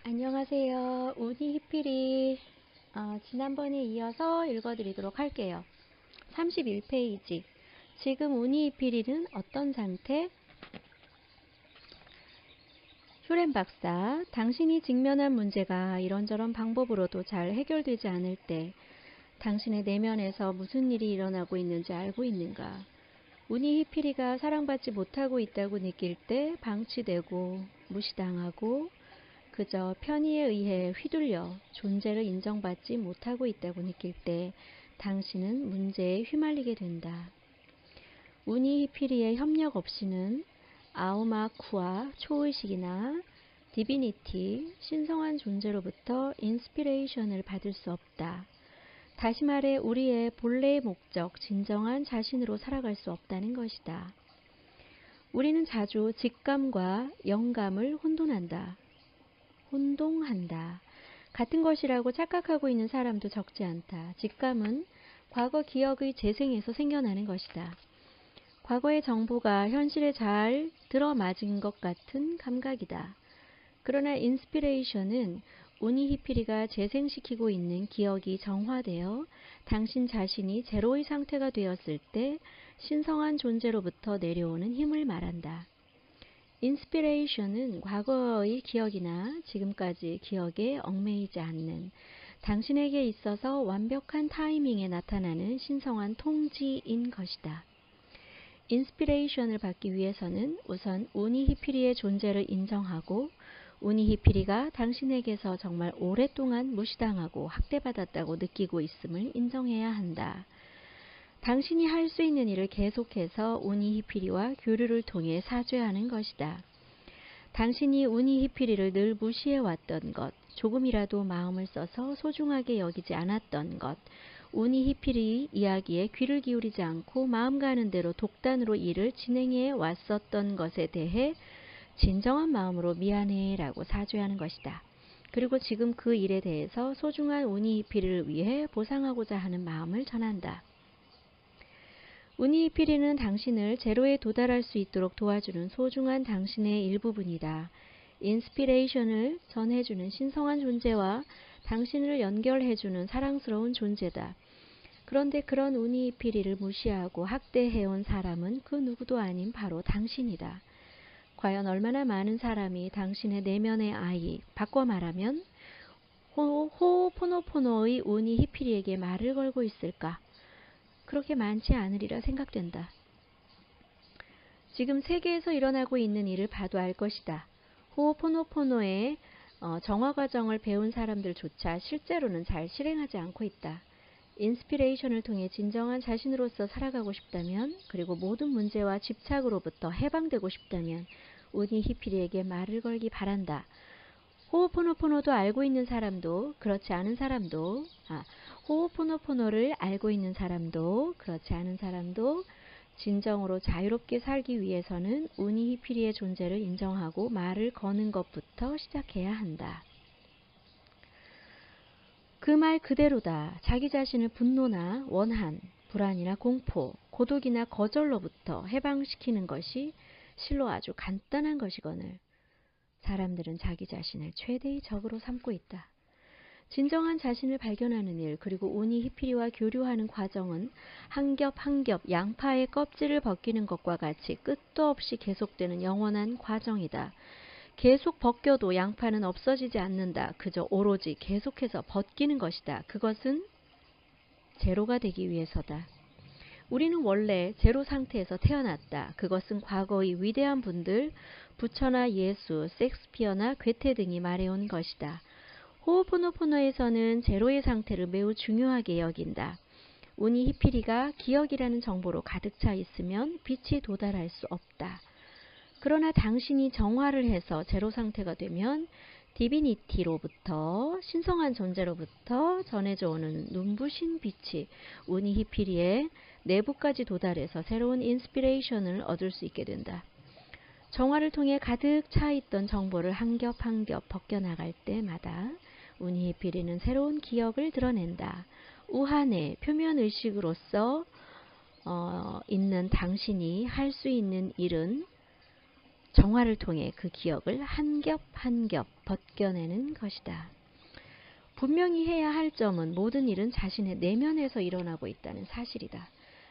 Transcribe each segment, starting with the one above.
안녕하세요. 우니 히피리 지난번에 이어서 읽어드리도록 할게요. 31페이지. 지금 우니 히피리는 어떤 상태? 휴렌 박사, 당신이 직면한 문제가 이런저런 방법으로도 잘 해결되지 않을 때 당신의 내면에서 무슨 일이 일어나고 있는지 알고 있는가? 우니 히피리가 사랑받지 못하고 있다고 느낄 때 방치되고 무시당하고 그저 편의에 의해 휘둘려 존재를 인정받지 못하고 있다고 느낄 때 당신은 문제에 휘말리게 된다. 우니 히피리의 협력 없이는 아우마쿠와 초의식이나 디비니티, 신성한 존재로부터 인스피레이션을 받을 수 없다. 다시 말해 우리의 본래의 목적, 진정한 자신으로 살아갈 수 없다는 것이다. 우리는 자주 직감과 영감을 혼동한다. 같은 것이라고 착각하고 있는 사람도 적지 않다. 직감은 과거 기억의 재생에서 생겨나는 것이다. 과거의 정보가 현실에 잘 들어맞은 것 같은 감각이다. 그러나 인스피레이션은 우니 히피리가 재생시키고 있는 기억이 정화되어 당신 자신이 제로의 상태가 되었을 때 신성한 존재로부터 내려오는 힘을 말한다. 인스피레이션은 과거의 기억이나 지금까지 기억에 얽매이지 않는 당신에게 있어서 완벽한 타이밍에 나타나는 신성한 통지인 것이다. 인스피레이션을 받기 위해서는 우선 우니 히피리의 존재를 인정하고 우니 히피리가 당신에게서 정말 오랫동안 무시당하고 학대받았다고 느끼고 있음을 인정해야 한다. 당신이 할 수 있는 일을 계속해서 우니 히피리와 교류를 통해 사죄하는 것이다. 당신이 우니 히피리를 늘 무시해왔던 것, 조금이라도 마음을 써서 소중하게 여기지 않았던 것, 우니 히피리 이야기에 귀를 기울이지 않고 마음 가는 대로 독단으로 일을 진행해 왔었던 것에 대해 진정한 마음으로 미안해 라고 사죄하는 것이다. 그리고 지금 그 일에 대해서 소중한 우니 히피리를 위해 보상하고자 하는 마음을 전한다. 우니 히피리는 당신을 제로에 도달할 수 있도록 도와주는 소중한 당신의 일부분이다. 인스피레이션을 전해주는 신성한 존재와 당신을 연결해주는 사랑스러운 존재다. 그런데 그런 우니 히피리를 무시하고 학대해온 사람은 그 누구도 아닌 바로 당신이다. 과연 얼마나 많은 사람이 당신의 내면의 아이, 바꿔 말하면 호호포노포노의 우니 히피리에게 말을 걸고 있을까? 그렇게 많지 않으리라 생각된다. 지금 세계에서 일어나고 있는 일을 봐도 알 것이다. 호호포노포노의 정화 과정을 배운 사람들조차 실제로는 잘 실행하지 않고 있다. 인스피레이션을 통해 진정한 자신으로서 살아가고 싶다면, 그리고 모든 문제와 집착으로부터 해방되고 싶다면 우니 히피리에게 말을 걸기 바란다. 호호포노포노도 알고 있는 사람도 그렇지 않은 사람도 호호포노포노를 알고 있는 사람도 그렇지 않은 사람도 진정으로 자유롭게 살기 위해서는 우니 히피리의 존재를 인정하고 말을 거는 것부터 시작해야 한다. 그 말 그대로다. 자기 자신을 분노나 원한, 불안이나 공포, 고독이나 거절로부터 해방시키는 것이 실로 아주 간단한 것이거늘 사람들은 자기 자신을 최대의 적으로 삼고 있다. 진정한 자신을 발견하는 일, 그리고 우니 히피리와 교류하는 과정은 한 겹 한 겹 양파의 껍질을 벗기는 것과 같이 끝도 없이 계속되는 영원한 과정이다. 계속 벗겨도 양파는 없어지지 않는다. 그저 오로지 계속해서 벗기는 것이다. 그것은 제로가 되기 위해서다. 우리는 원래 제로 상태에서 태어났다. 그것은 과거의 위대한 분들, 부처나 예수, 섹스피어나 괴테 등이 말해온 것이다. 호호포노포노에서는 제로의 상태를 매우 중요하게 여긴다. 우니 히피리가 기억이라는 정보로 가득 차 있으면 빛이 도달할 수 없다. 그러나 당신이 정화를 해서 제로 상태가 되면 디비니티로부터, 신성한 존재로부터 전해져 오는 눈부신 빛이 우니 히피리의 내부까지 도달해서 새로운 인스피레이션을 얻을 수 있게 된다. 정화를 통해 가득 차 있던 정보를 한 겹 한 겹 벗겨나갈 때마다 우니 히피리는 새로운 기억을 드러낸다. 우한의 표면의식으로서 있는 당신이 할 수 있는 일은 정화를 통해 그 기억을 한 겹 한 겹 벗겨내는 것이다. 분명히 해야 할 점은 모든 일은 자신의 내면에서 일어나고 있다는 사실이다.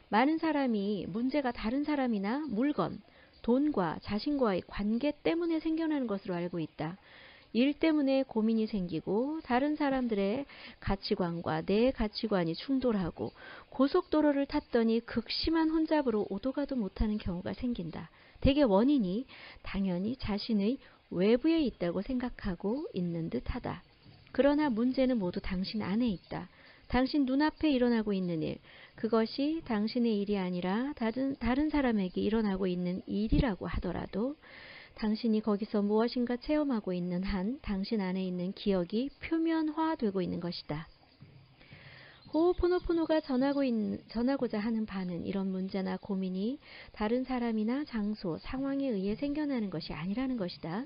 많은 사람이 문제가 다른 사람이나 물건, 돈과 자신과의 관계 때문에 생겨나는 것으로 알고 있다. 일 때문에 고민이 생기고 다른 사람들의 가치관과 내 가치관이 충돌하고 고속도로를 탔더니 극심한 혼잡으로 오도 가도 못하는 경우가 생긴다. 대개 원인이 당연히 자신의 외부에 있다고 생각하고 있는 듯하다. 그러나 문제는 모두 당신 안에 있다. 당신 눈앞에 일어나고 있는 일, 그것이 당신의 일이 아니라 다른 사람에게 일어나고 있는 일이라고 하더라도 당신이 거기서 무엇인가 체험하고 있는 한 당신 안에 있는 기억이 표면화되고 있는 것이다. 호호포노포노가 전하고자 하는 바는 이런 문제나 고민이 다른 사람이나 장소, 상황에 의해 생겨나는 것이 아니라는 것이다.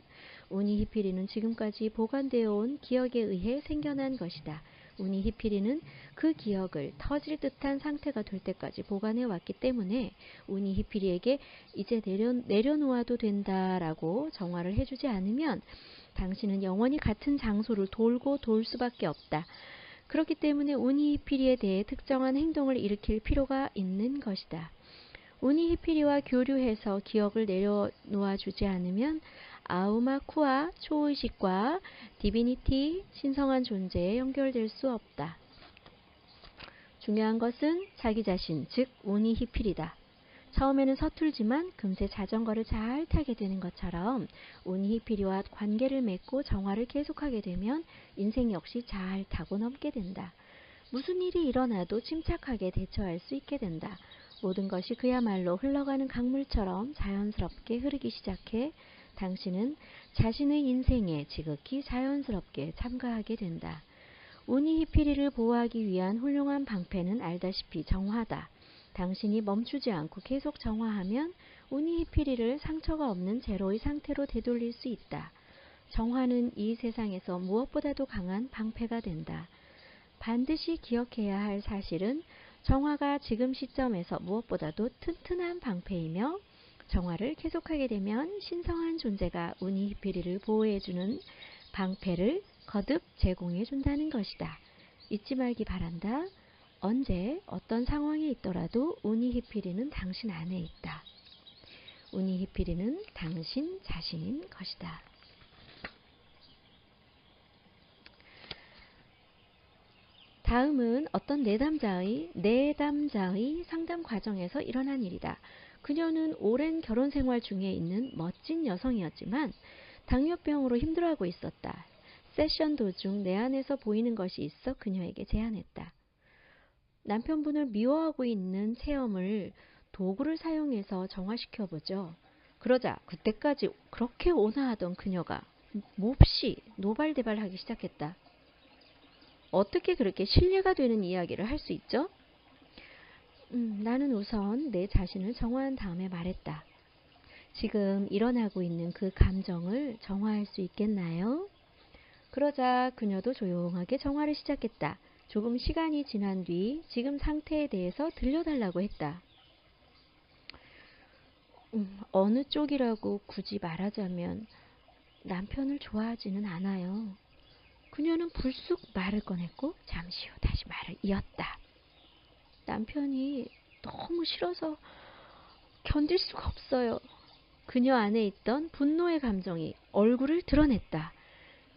우니히피리는 지금까지 보관되어 온 기억에 의해 생겨난 것이다. 우니히피리는 그 기억을 터질 듯한 상태가 될 때까지 보관해 왔기 때문에 우니히피리에게 이제 내려놓아도 된다라고 정화를 해주지 않으면 당신은 영원히 같은 장소를 돌고 돌 수밖에 없다. 그렇기 때문에 우니히피리에 대해 특정한 행동을 일으킬 필요가 있는 것이다. 우니히피리와 교류해서 기억을 내려놓아 주지 않으면 아우마쿠와 초의식과 디비니티, 신성한 존재에 연결될 수 없다. 중요한 것은 자기 자신, 즉 우니히피리다. 처음에는 서툴지만 금세 자전거를 잘 타게 되는 것처럼 우니히피리와 관계를 맺고 정화를 계속하게 되면 인생 역시 잘 타고 넘게 된다. 무슨 일이 일어나도 침착하게 대처할 수 있게 된다. 모든 것이 그야말로 흘러가는 강물처럼 자연스럽게 흐르기 시작해 당신은 자신의 인생에 지극히 자연스럽게 참가하게 된다. 우니히피리를 보호하기 위한 훌륭한 방패는 알다시피 정화다. 당신이 멈추지 않고 계속 정화하면 우니히피리를 상처가 없는 제로의 상태로 되돌릴 수 있다. 정화는 이 세상에서 무엇보다도 강한 방패가 된다. 반드시 기억해야 할 사실은 정화가 지금 시점에서 무엇보다도 튼튼한 방패이며 정화를 계속하게 되면 신성한 존재가 우니히피리를 보호해주는 방패를 거듭 제공해준다는 것이다. 잊지 말기 바란다. 언제 어떤 상황에 있더라도 우니히피리는 당신 안에 있다. 우니히피리는 당신 자신인 것이다. 다음은 어떤 내담자의 상담 과정에서 일어난 일이다. 그녀는 오랜 결혼 생활 중에 있는 멋진 여성이었지만 당뇨병으로 힘들어하고 있었다. 세션 도중 내 안에서 보이는 것이 있어 그녀에게 제안했다. 남편분을 미워하고 있는 체험을 도구를 사용해서 정화시켜보죠. 그러자 그때까지 그렇게 온화하던 그녀가 몹시 노발대발하기 시작했다. 어떻게 그렇게 신뢰가 되는 이야기를 할 수 있죠? 나는 우선 내 자신을 정화한 다음에 말했다. 지금 일어나고 있는 그 감정을 정화할 수 있겠나요? 그러자 그녀도 조용하게 정화를 시작했다. 조금 시간이 지난 뒤 지금 상태에 대해서 들려달라고 했다. 어느 쪽이라고 굳이 말하자면 남편을 좋아하지는 않아요. 그녀는 불쑥 말을 꺼냈고 잠시 후 다시 말을 이었다. 남편이 너무 싫어서 견딜 수가 없어요. 그녀 안에 있던 분노의 감정이 얼굴을 드러냈다.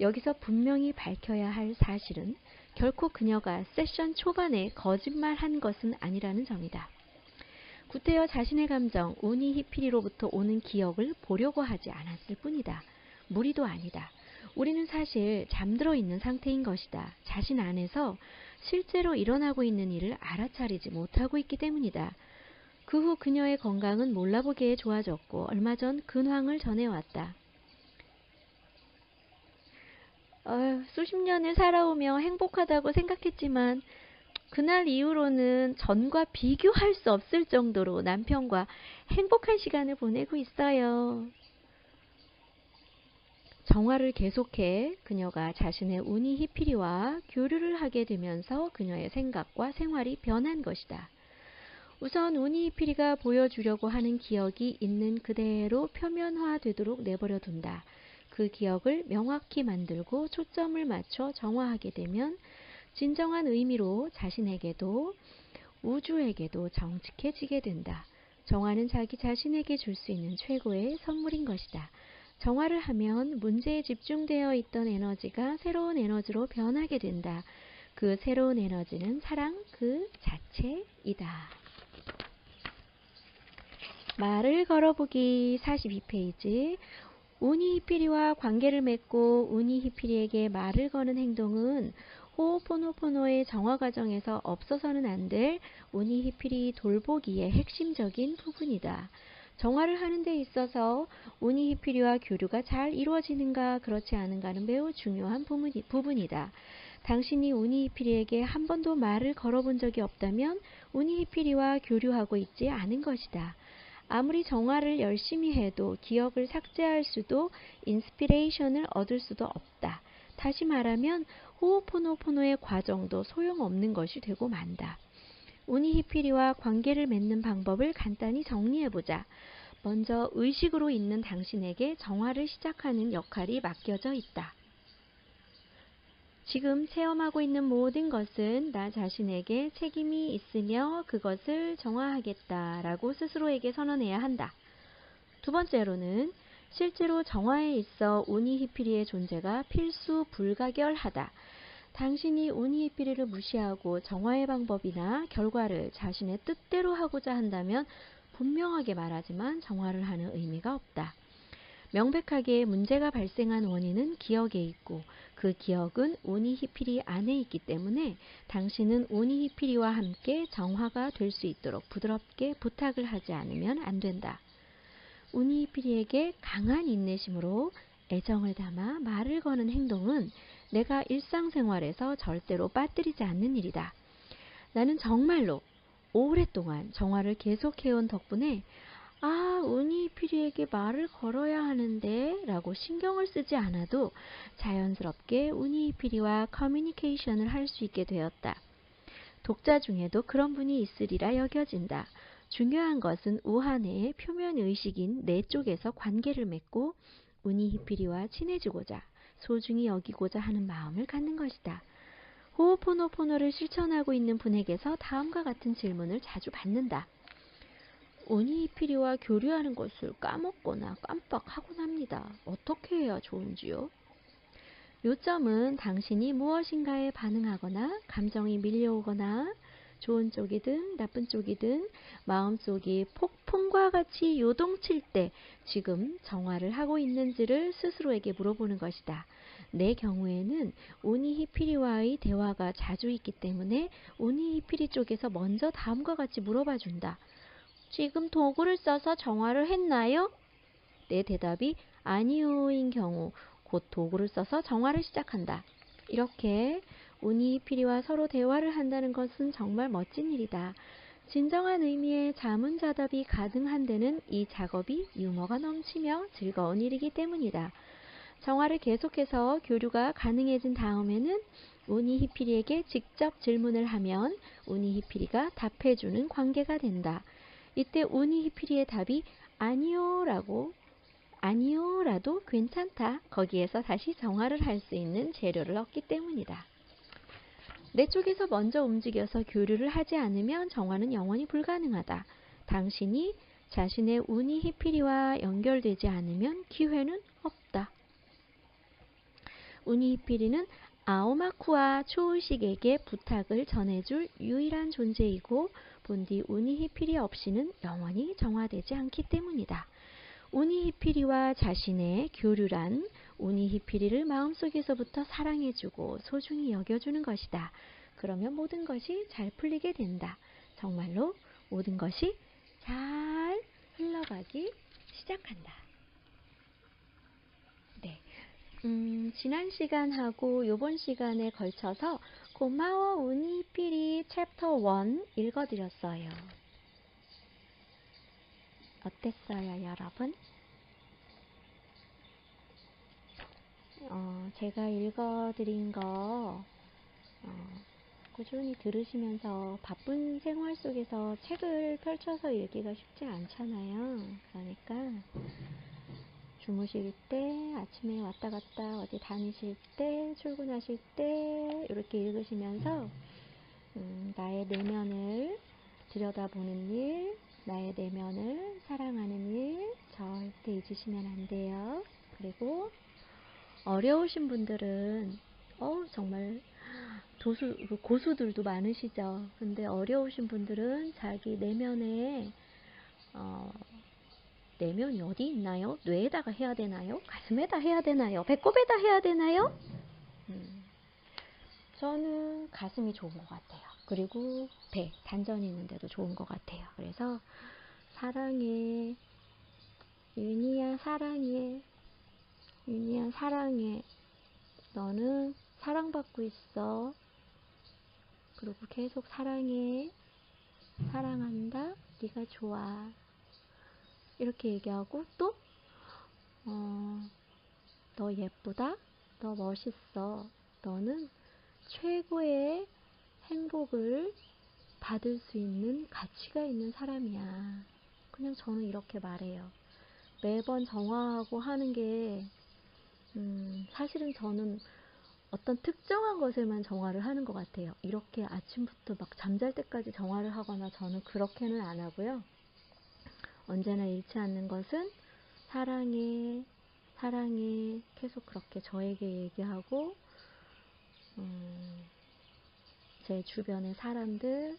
여기서 분명히 밝혀야 할 사실은 결코 그녀가 세션 초반에 거짓말한 것은 아니라는 점이다. 구태여 자신의 감정, 우니히피리로부터 오는 기억을 보려고 하지 않았을 뿐이다. 무리도 아니다. 우리는 사실 잠들어 있는 상태인 것이다. 자신 안에서 실제로 일어나고 있는 일을 알아차리지 못하고 있기 때문이다. 그 후 그녀의 건강은 몰라보기에 좋아졌고 얼마 전 근황을 전해왔다. 수십 년을 살아오며 행복하다고 생각했지만 그날 이후로는 전과 비교할 수 없을 정도로 남편과 행복한 시간을 보내고 있어요. 정화를 계속해 그녀가 자신의 우니히피리와 교류를 하게 되면서 그녀의 생각과 생활이 변한 것이다. 우선 우니히피리가 보여주려고 하는 기억이 있는 그대로 표면화되도록 내버려 둔다. 그 기억을 명확히 만들고 초점을 맞춰 정화하게 되면 진정한 의미로 자신에게도 우주에게도 정직해지게 된다. 정화는 자기 자신에게 줄 수 있는 최고의 선물인 것이다. 정화를 하면 문제에 집중되어 있던 에너지가 새로운 에너지로 변하게 된다. 그 새로운 에너지는 사랑 그 자체이다. 말을 걸어보기 42페이지. 우니히피리와 관계를 맺고 우니히피리에게 말을 거는 행동은 호오포노포노의 정화 과정에서 없어서는 안 될 우니히피리 돌보기의 핵심적인 부분이다. 정화를 하는 데 있어서 우니히피리와 교류가 잘 이루어지는가 그렇지 않은가는 매우 중요한 부분이다. 당신이 우니히피리에게 한 번도 말을 걸어본 적이 없다면 우니히피리와 교류하고 있지 않은 것이다. 아무리 정화를 열심히 해도 기억을 삭제할 수도 인스피레이션을 얻을 수도 없다. 다시 말하면 호오포노포노의 과정도 소용없는 것이 되고 만다. 우니히피리와 관계를 맺는 방법을 간단히 정리해보자. 먼저 의식으로 있는 당신에게 정화를 시작하는 역할이 맡겨져 있다. 지금 체험하고 있는 모든 것은 나 자신에게 책임이 있으며 그것을 정화하겠다라고 스스로에게 선언해야 한다. 두 번째로는 실제로 정화에 있어 우니히피리의 존재가 필수 불가결하다. 당신이 우니히피리를 무시하고 정화의 방법이나 결과를 자신의 뜻대로 하고자 한다면 분명하게 말하지만 정화를 하는 의미가 없다. 명백하게 문제가 발생한 원인은 기억에 있고 그 기억은 우니히피리 안에 있기 때문에 당신은 우니히피리와 함께 정화가 될 수 있도록 부드럽게 부탁을 하지 않으면 안 된다. 우니히피리에게 강한 인내심으로 애정을 담아 말을 거는 행동은 내가 일상생활에서 절대로 빠뜨리지 않는 일이다. 나는 정말로 오랫동안 정화를 계속해온 덕분에 우니히피리에게 말을 걸어야 하는데 라고 신경을 쓰지 않아도 자연스럽게 우니히피리와 커뮤니케이션을 할 수 있게 되었다. 독자 중에도 그런 분이 있으리라 여겨진다. 중요한 것은 우한의 표면의식인 내 쪽에서 관계를 맺고 우니히피리와 친해지고자 소중히 여기고자 하는 마음을 갖는 것이다. 호오포노포노를 실천하고 있는 분에게서 다음과 같은 질문을 자주 받는다. 우니히피리와 교류하는 것을 까먹거나 깜빡하곤 합니다. 어떻게 해야 좋은지요? 요점은 당신이 무엇인가에 반응하거나 감정이 밀려오거나 좋은 쪽이든 나쁜 쪽이든 마음속이 폭풍과 같이 요동칠 때 지금 정화를 하고 있는지를 스스로에게 물어보는 것이다. 내 경우에는 우니히피리와의 대화가 자주 있기 때문에 우니히피리 쪽에서 먼저 다음과 같이 물어봐준다. 지금 도구를 써서 정화를 했나요? 내 대답이 아니요인 경우 곧 도구를 써서 정화를 시작한다. 이렇게 우니히피리와 서로 대화를 한다는 것은 정말 멋진 일이다. 진정한 의미의 자문자답이 가능한 데는 이 작업이 유머가 넘치며 즐거운 일이기 때문이다. 정화를 계속해서 교류가 가능해진 다음에는 우니히피리에게 직접 질문을 하면 우니히피리가 답해주는 관계가 된다. 이때 우니히피리의 답이 아니요라도 괜찮다. 거기에서 다시 정화를 할 수 있는 재료를 얻기 때문이다. 내 쪽에서 먼저 움직여서 교류를 하지 않으면 정화는 영원히 불가능하다. 당신이 자신의 우니히피리와 연결되지 않으면 기회는 없다. 우니히피리는 아오마쿠와 초의식에게 부탁을 전해줄 유일한 존재이고 본디 우니히피리 없이는 영원히 정화되지 않기 때문이다. 우니히피리와 자신의 교류란 우니히피리를 마음속에서부터 사랑해주고 소중히 여겨주는 것이다. 그러면 모든 것이 잘 풀리게 된다. 정말로 모든 것이 잘 흘러가기 시작한다. 네. 지난 시간하고 이번 시간에 걸쳐서 고마워 우니히피리 챕터 1 읽어드렸어요. 어땠어요, 여러분? 제가 읽어드린 거 꾸준히 들으시면서 바쁜 생활 속에서 책을 펼쳐서 읽기가 쉽지 않잖아요. 그러니까 주무실 때, 아침에 왔다 갔다 어디 다니실 때, 출근하실 때 이렇게 읽으시면서 나의 내면을 들여다보는 일, 나의 내면을 사랑하는 일 절대 잊으시면 안 돼요. 그리고 어려우신 분들은 정말 고수들도 많으시죠. 근데 어려우신 분들은 자기 내면에 내면이 어디 있나요? 뇌에다가 해야 되나요? 가슴에다 해야 되나요? 배꼽에다 해야 되나요? 저는 가슴이 좋은 것 같아요. 그리고 배, 단전이 있는데도 좋은 것 같아요. 그래서 사랑해, 윤희야 사랑해, 윤희야 사랑해, 너는 사랑받고 있어. 그리고 계속 사랑해, 사랑한다, 네가 좋아. 이렇게 얘기하고 또 너 예쁘다, 너 멋있어, 너는 최고의 행복을 받을 수 있는 가치가 있는 사람이야. 그냥 저는 이렇게 말해요. 매번 정화하고 하는 게 사실은 저는 어떤 특정한 것에만 정화를 하는 것 같아요. 이렇게 아침부터 막 잠잘 때까지 정화를 하거나 저는 그렇게는 안 하고요. 언제나 잃지 않는 것은 사랑해, 사랑해 계속 그렇게 저에게 얘기하고 제 주변의 사람들,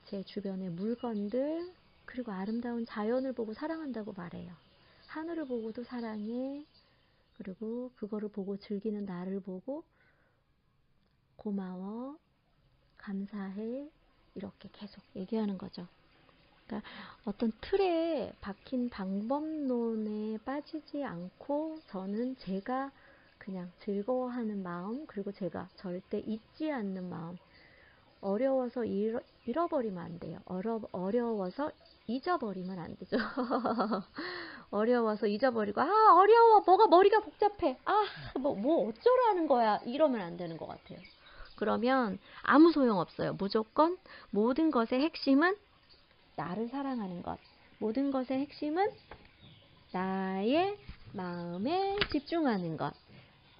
제 주변의 물건들, 그리고 아름다운 자연을 보고 사랑한다고 말해요. 하늘을 보고도 사랑해. 그리고 그거를 보고 즐기는 나를 보고 고마워, 감사해, 이렇게 계속 얘기하는 거죠. 그러니까 어떤 틀에 박힌 방법론에 빠지지 않고 저는 제가 그냥 즐거워하는 마음, 그리고 제가 절대 잊지 않는 마음. 어려워서 잃어버리면 안 돼요. 어려워서 잊어버리면 안 되죠. 어려워서 잊어버리고, 어려워, 머리가 복잡해, 뭐 어쩌라는 거야, 이러면 안 되는 것 같아요. 그러면 아무 소용 없어요. 무조건 모든 것의 핵심은 나를 사랑하는 것. 모든 것의 핵심은 나의 마음에 집중하는 것.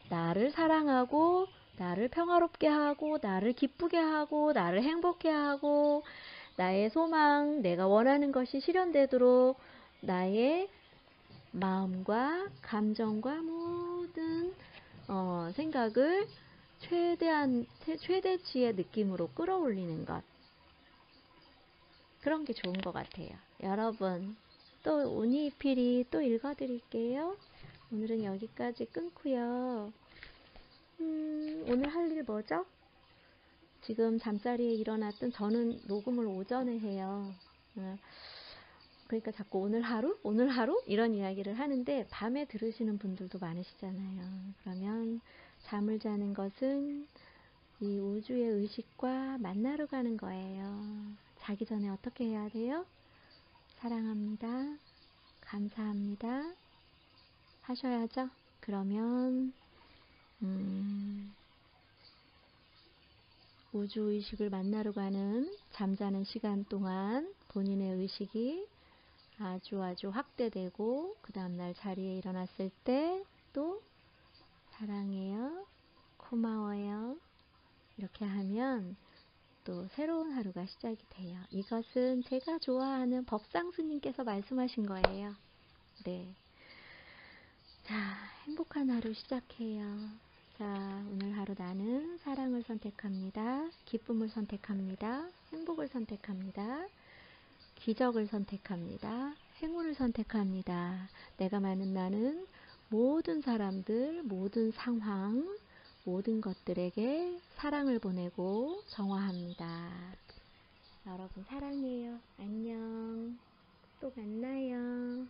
나를 사랑하고, 나를 평화롭게 하고, 나를 기쁘게 하고, 나를 행복해 하고, 나의 소망, 내가 원하는 것이 실현되도록 나의 마음과 감정과 모든 생각을 최대치의 느낌으로 끌어올리는 것. 그런 게 좋은 것 같아요. 여러분, 또 운이필이 또 읽어드릴게요. 오늘은 여기까지 끊고요. 오늘 할 일 뭐죠? 지금 잠자리에 일어났던, 저는 녹음을 오전에 해요. 그러니까 자꾸 오늘 하루 이런 이야기를 하는데 밤에 들으시는 분들도 많으시잖아요. 그러면 잠을 자는 것은 이 우주의 의식과 만나러 가는 거예요. 자기 전에 어떻게 해야 돼요? 사랑합니다, 감사합니다 하셔야죠. 그러면 우주의식을 만나러 가는 잠자는 시간 동안 본인의 의식이 아주 확대되고, 그 다음날 자리에 일어났을 때 또 사랑해요, 고마워요 이렇게 하면 또 새로운 하루가 시작이 돼요. 이것은 제가 좋아하는 법상 스님께서 말씀하신 거예요. 네. 자, 행복한 하루 시작해요. 자, 오늘 하루 나는 사랑을 선택합니다. 기쁨을 선택합니다. 행복을 선택합니다. 기적을 선택합니다. 행운을 선택합니다. 내가 많은 나는 모든 사람들, 모든 상황, 모든 것들에게 사랑을 보내고 정화합니다. 여러분 사랑해요. 안녕. 또 만나요.